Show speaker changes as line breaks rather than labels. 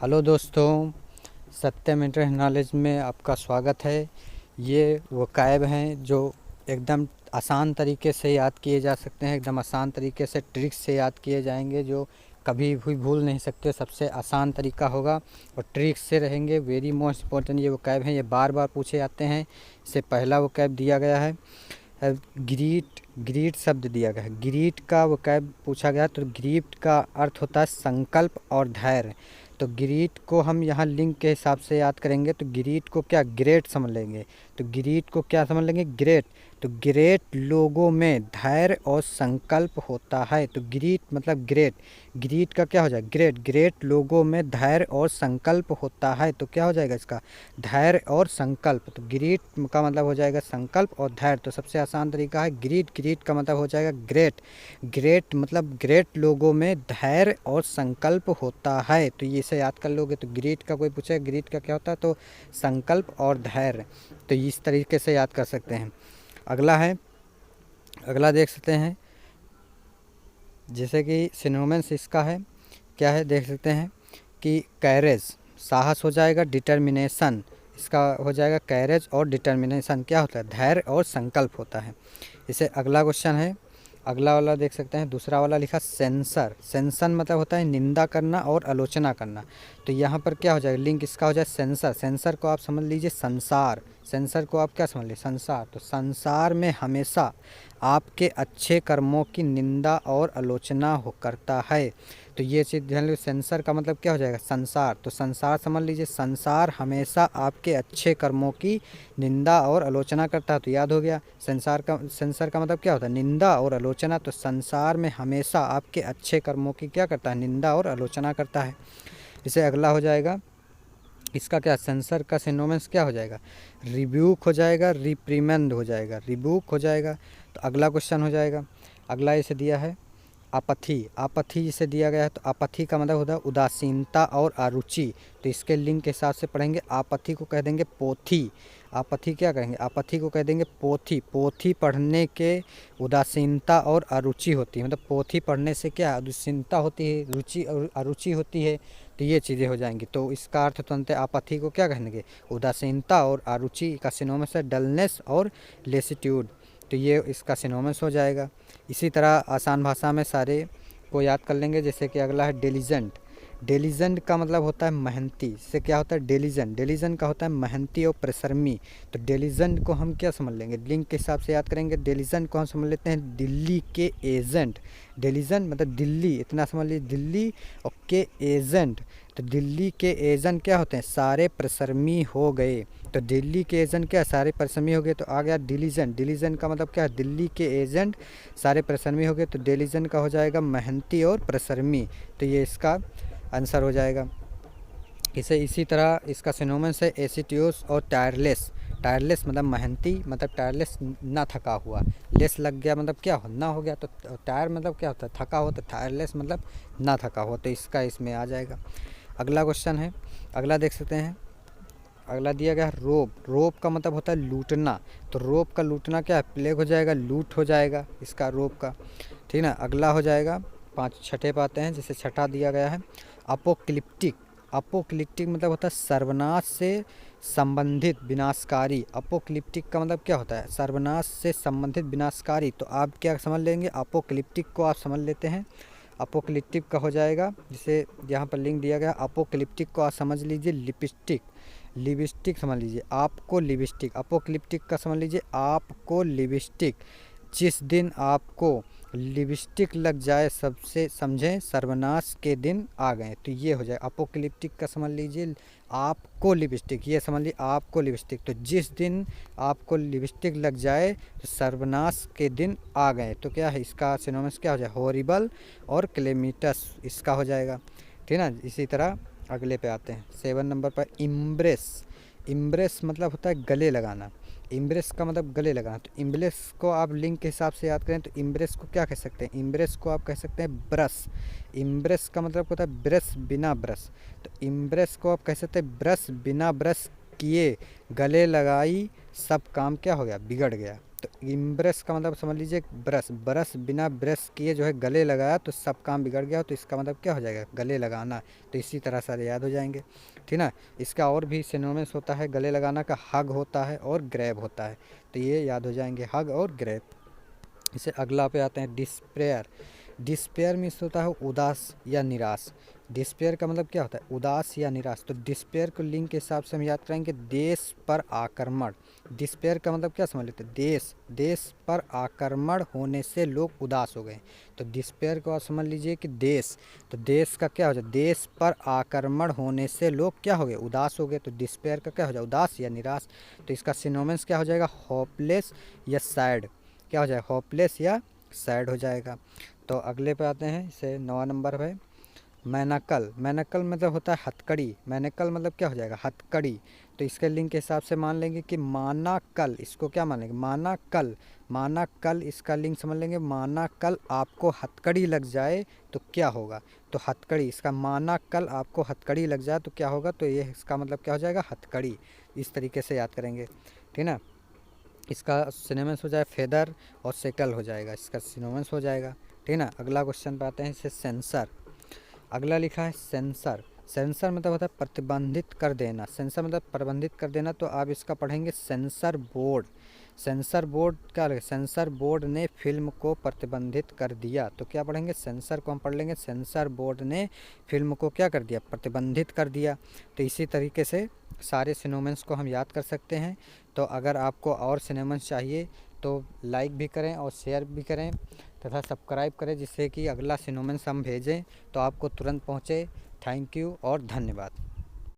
Hello दोस्तों, सत्यम inter knowledge में आपका स्वागत है। ये वो कायब हैं जो एकदम आसान तरीके से याद किए जा सकते हैं, एकदम आसान तरीके से ट्रिक्स से याद किए जाएंगे जो कभी भी भूल नहीं सकते। सबसे आसान तरीका होगा और ट्रिक्स से रहेंगे। वेरी मोस्ट इम्पोर्टेंट ये वो कायब हैं, ये बार बार पूछे जाते हैं। इससे पहला वो कायब दिया गया है ग्रीट। ग्रीट शब्द दिया गया है, ग्रीट का वो कैब पूछा गया। तो ग्रीट का अर्थ होता है संकल्प और धैर्य। तो ग्रीट को हम यहाँ लिंक के हिसाब से याद करेंगे तो ग्रीट को क्या ग्रेट समझ लेंगे। तो ग्रीट को क्या समझ लेंगे, ग्रेट। तो ग्रेट लोगों में धैर्य और संकल्प होता है। तो ग्रीट मतलब ग्रेट, ग्रीट का क्या हो जाएगा ग्रेट। ग्रेट लोगों में धैर्य और संकल्प होता है। तो क्या हो जाएगा इसका धैर्य और संकल्प। तो ग्रीट का मतलब हो जाएगा संकल्प और धैर्य। तो सबसे आसान तरीका है ग्रीट। ग्रीट का मतलब हो जाएगा ग्रेट। ग्रेट मतलब ग्रेट लोगों में धैर्य और संकल्प होता है। तो ये इसे याद कर लोगे। तो ग्रीट का कोई पूछे ग्रीट का क्या होता है, तो संकल्प और धैर्य। तो इस तरीके से याद कर सकते हैं। अगला है, अगला देख सकते हैं, जैसे कि सिनोनिम्स इसका है, क्या है देख सकते हैं कि कैरेज साहस हो जाएगा, डिटर्मिनेशन इसका हो जाएगा कैरेज और डिटर्मिनेशन क्या होता है, धैर्य और संकल्प होता है। इसे अगला क्वेश्चन है, अगला वाला देख सकते हैं, दूसरा वाला लिखा सेंसर। सेंसर मतलब होता है निंदा करना और आलोचना करना। तो यहाँ पर क्या हो जाएगा लिंक इसका हो जाए सेंसर। सेंसर को आप समझ लीजिए संसार। सेंसर को आप क्या समझ लीजिए संसार। तो संसार में हमेशा आपके अच्छे कर्मों की निंदा और आलोचना हो करता है। तो ये चीज़ ध्यान लीजिए, सेंसर का मतलब क्या हो जाएगा संसार। तो संसार समझ लीजिए, संसार हमेशा आपके अच्छे कर्मों की निंदा और आलोचना करता है। तो याद हो गया संसार का, सेंसर का मतलब क्या होता है निंदा और आलोचना। तो संसार में हमेशा आपके अच्छे कर्मों की क्या करता है निंदा और आलोचना करता है। इसे अगला हो जाएगा, इसका क्या सेंसर का सिनोनिम्स क्या हो जाएगा, रिब्यूक हो जाएगा, रिप्रीमेंड हो जाएगा, रिब्यूक हो जाएगा। तो अगला क्वेश्चन हो जाएगा, अगला इसे दिया है आपत्ति। आपत्ति जिसे दिया गया है, तो आपत्ति का मतलब होता है उदासीनता और अरुचि। तो इसके लिंक के हिसाब से पढ़ेंगे, आपत्ति को कह देंगे पोथी। आपत्ति क्या कहेंगे, आपत्ति को कह देंगे पोथी। पोथी पढ़ने के उदासीनता और अरुचि होती है। मतलब पोथी पढ़ने से क्या उदासीनता होती है, रुचि और अरुचि होती है। तो ये चीज़ें हो जाएंगी। तो इसका अर्थ तुरंत आपत्ति को क्या कहेंगे उदासीनता और अरुचि का सिनोनिम्स है डलनेस और लेसिट्यूड। तो ये इसका सिनोनिम्स हो जाएगा। इसी तरह आसान भाषा में सारे को याद कर लेंगे। जैसे कि अगला है डिलीजेंट। डिलीजेंट का मतलब होता है मेहनती। इससे क्या होता है डिलीजेंट, डिलीजेंट का होता है मेहनती और परिश्रमी। तो डिलीजेंट को हम क्या समझ लेंगे लिंक के हिसाब से याद करेंगे। डिलीजेंट को हम समझ लेते हैं दिल्ली के एजेंट। डिलीजेंट मतलब दिल्ली, इतना समझ लीजिए दिल्ली और के एजेंट। तो दिल्ली के एजेंट क्या होते हैं सारे परिश्रमी हो गए। तो दिल्ली के एजेंट क्या सारे परिश्रमी हो गए। तो आ गया डिलीजेंट। डिलीजेंट का मतलब क्या है दिल्ली के एजेंट सारे परिश्रमी हो गए। तो डिलीजेंट का हो जाएगा मेहनती और परिश्रमी। तो ये इसका आंसर हो जाएगा। इसे इसी तरह इसका सिनोनिम्स है एसिटियोस और टायरलेस। टायरलेस मतलब मेहनती, मतलब टायरलेस ना थका हुआ। लेस लग गया मतलब क्या हो ना हो गया। तो टायर मतलब क्या होता है थका हो। तो टायरलेस मतलब ना थका हो। तो इसका इसमें आ जाएगा। अगला क्वेश्चन है, अगला देख सकते हैं, अगला दिया गया है रोब। रोब का मतलब होता है लूटना। तो रोब का लूटना क्या है प्लेग हो जाएगा, लूट हो जाएगा इसका रोब का। ठीक ना। अगला हो जाएगा पाँच छठे पाते हैं, जैसे छठा दिया गया है अपोक्लिप्टिक। अपोक्लिप्टिक मतलब होता है सर्वनाश से संबंधित विनाशकारी। अपोक्लिप्टिक का मतलब क्या होता है सर्वनाश से संबंधित विनाशकारी। तो आप क्या समझ लेंगे अपोक्लिप्टिक को आप समझ लेते हैं। अपोक्लिप्टिक का हो जाएगा, जिसे यहाँ पर लिंक दिया गया अपोक्लिप्टिक को आप समझ लीजिए लिपस्टिक। लिपस्टिक समझ लीजिए आपको लिपस्टिक। अपोक्लिप्टिक का समझ लीजिए आपको लिपस्टिक। जिस दिन आपको लिपस्टिक लग जाए सबसे समझें सर्वनाश के दिन आ गए। तो ये हो जाए अपोक्लिप्टिक का समझ लीजिए आपको लिपस्टिक, ये समझ लीजिए आपको लिपस्टिक। तो जिस दिन आपको लिपस्टिक लग जाए तो सर्वनाश के दिन आ गए। तो क्या है इसका सिनोनिम्स क्या हो जाए हॉरिबल और क्लेमिटस इसका हो जाएगा। ठीक है ना। इसी तरह अगले पे आते हैं 7 नंबर पर इम्ब्रेस। इम्ब्रेस मतलब होता है गले लगाना। इम्ब्रेस का मतलब गले लगाना। तो इम्ब्रेस को आप लिंक के हिसाब से याद करें तो इम्ब्रेस को क्या कह सकते हैं, इम्ब्रेस को आप कह सकते हैं ब्रश। इम्ब्रेस का मतलब होता है ब्रश बिना ब्रश। तो इम्ब्रेस को आप कह सकते हैं ब्रश बिना ब्रश किए गले लगाई सब काम क्या हो गया बिगड़ गया। तो इम्ब्रेस का मतलब समझ लीजिए ब्रश, ब्रश बिना ब्रश किए जो है गले लगाया तो सब काम बिगड़ गया, तो इसका मतलब क्या हो जाएगा, गले लगाना। तो इसी तरह सारे याद हो जाएंगे, ठीक ना। इसका और भी सिनोनिम्स होता है गले लगाना का, हग होता है और ग्रैब होता है, तो ये याद हो जाएंगे, हग और ग्रैब। इसे अगला पे आते हैं डिस्पेयर। डिस्पेयर मीन्स होता है उदास या निराश। डिस्पेयर का मतलब क्या होता है, उदास या निराश। तो डिस्पेयर को लिंक के हिसाब से हम याद करेंगे, देश पर आक्रमण। डिस्पेयर का मतलब क्या समझ लेते हैं, देश, देश पर आक्रमण होने से लोग उदास हो गए। तो डिस्पेयर को आप समझ लीजिए कि देश, तो देश का क्या हो जाए, देश पर आक्रमण होने से लोग क्या हो गए, उदास हो गए। तो डिस्पेयर का क्या हो जाए, उदास या निराश। तो इसका सिनोनिम्स क्या हो जाएगा, होपलेस या सैड। क्या हो जाएगा, होपलेस या सैड हो जाएगा। तो अगले पे आते हैं, इसे 9 नंबर पे, मैनाकल। मैनाकल मतलब होता है हथकड़ी। मैनाकल मतलब क्या हो जाएगा, हथकड़ी। तो इसके लिंक के हिसाब से मान लेंगे कि माना कल, इसको क्या मान लेंगे, माना कल। माना कल इसका लिंक समझ लेंगे, माना कल आपको हथकड़ी लग जाए तो क्या होगा। तो हथकड़ी, इसका माना कल आपको हथकड़ी लग जाए तो क्या होगा, तो ये इसका मतलब क्या हो जाएगा, हथकड़ी। इस तरीके से याद करेंगे, ठीक ना। इसका सिनोनिम्स हो जाए फेदर और सेकल हो जाएगा, इसका सिनोनिम्स हो जाएगा, ठीक ना। अगला क्वेश्चन पे आते हैं, इसे सेंसर। अगला लिखा है सेंसर। सेंसर मतलब होता है प्रतिबंधित कर देना। सेंसर मतलब प्रतिबंधित कर देना, तो आप इसका पढ़ेंगे सेंसर बोर्ड। सेंसर बोर्ड क्या लगे, सेंसर बोर्ड ने फिल्म को प्रतिबंधित कर दिया। तो क्या पढ़ेंगे, सेंसर को हम पढ़ लेंगे, सेंसर बोर्ड ने फिल्म को क्या कर दिया, प्रतिबंधित कर दिया। तो इसी तरीके से सारे सिनोनिम्स को हम याद कर सकते हैं। तो अगर आपको और सिनोनिम्स चाहिए तो लाइक भी करें और शेयर भी करें तथा सब्सक्राइब करें, जिससे कि अगला सिनोनिम्स हम भेजें तो आपको तुरंत पहुँचे। थैंक यू और धन्यवाद।